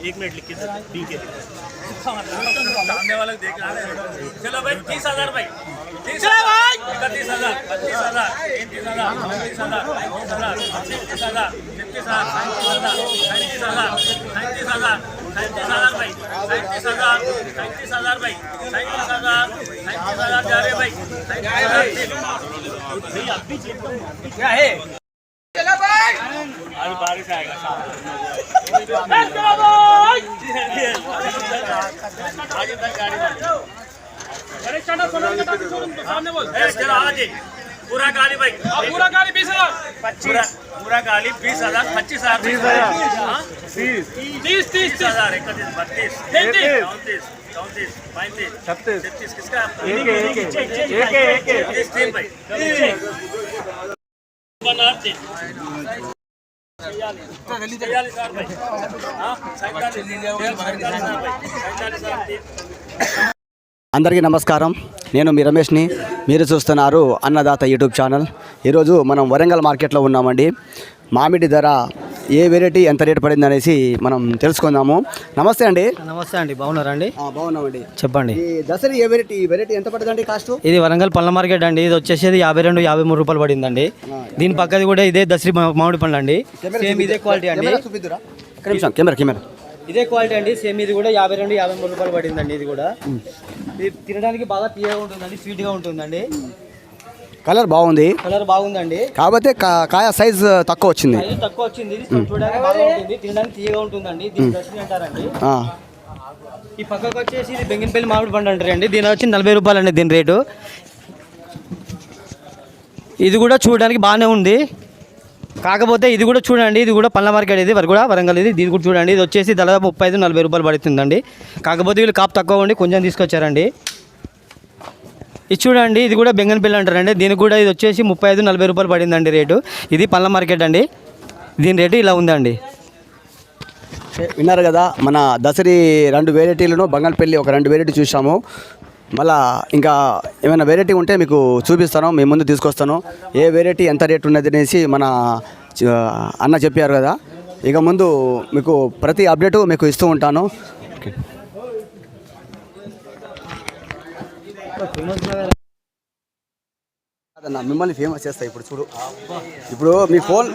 एक मिनट लिख के ठीक है सामने वाले देख रहा है। चलो भाई 30,000 भाई 30,000 भाई 31,000 32,000 33,000 34,000 35,000 36,000 37,000 38,000 37,000 भाई 37,000 37,000 भाई 37,000 जा रहे भाई 37,000 अभी क्या है आज बारिश आएगा पूरा गाली भाई पूरा गाली 20,000 पूरा गाली 20,000 25,000 30,000 31 32 33 34 35 36 किसका एक भाई అందరికీ నమస్కారం. నేను మీ రమేష్ని. మీరు చూస్తున్నారు అన్నదాత యూట్యూబ్ ఛానల్. ఈరోజు మనం వరంగల్ మార్కెట్లో ఉన్నామండి. మామిడి ధర ఏ వెరైటీ ఎంత రేటు పడింది అనేసి మనం తెలుసుకుందాము. నమస్తే అండి. నమస్తే అండి, బాగున్నారా అండి? బాగున్నామండి. చెప్పండి. దసరా ఏ వెరైటీ ఎంత పడిందండి కాస్ట్? ఇది వరంగల్ పళ్ళ మార్కెట్ అండి. ఇది వచ్చేసి 52-53 రూపాయలు పడిందండి. దీని పక్కది కూడా ఇదే దసరి మామిడి పండు అండి. సేమ్ ఇదే క్వాలిటీ అండి. కెమెరా ఇదే క్వాలిటీ అండి. సేమ్ ఇది కూడా 52-53 రూపాయలు పడిందండి. ఇది కూడా ఇది తినడానికి బాగా తీయగా ఉంటుందండి, స్వీట్గా ఉంటుందండి. కలర్ బాగుందండి. కాకపోతే కాయ సైజ్ తక్కువ వచ్చింది. ఇది చూడడానికి బాగా ఉంటుంది, తినడానికి తీయగా ఉంటుందండి. దీన్ని దసరి అంటారండి. ఈ పక్కకు వచ్చేసి ఇది బెంగన్పల్లి మామిడి పండు అంటారండి. దీని వచ్చి 40 రూపాయలు అండి దీని రేటు. ఇది కూడా చూడడానికి బాగానే ఉంది. కాకపోతే ఇది కూడా చూడండి, ఇది కూడా పళ్ళ మార్కెట్, ఇది కూడా వరంగల్. ఇది కూడా చూడండి, ఇది వచ్చేసి దాదాపు 35-40 రూపాయలు పడుతుందండి. కాకపోతే వీళ్ళు కాపు తక్కువ ఉండి కొంచెం తీసుకొచ్చారండి. ఇది చూడండి, ఇది కూడా బెంగన్పల్లి అంటారండి. దీనికి కూడా ఇది వచ్చేసి 35-40 రూపాయలు పడిందండి రేటు. ఇది పళ్ళ మార్కెట్ అండి. దీని రేటు ఇలా ఉందండి. విన్నారు కదా, మన దసరి 2 వెరైటీలను బంగన్పల్లి ఒక 2 వెరైటీ చూసాము. మళ్ళా ఇంకా ఏమైనా వెరైటీ ఉంటే మీకు చూపిస్తాను, మీ ముందు తీసుకొస్తాను. ఏ వెరైటీ ఎంత రేటు ఉన్నది అనేసి మన అన్న చెప్పారు కదా. ఇక ముందు మీకు ప్రతి అప్డేటు మీకు ఇస్తూ ఉంటాను. మిమ్మల్ని ఫేమస్ చేస్తా ఇప్పుడు చూడు. ఇప్పుడు మీ ఫోన్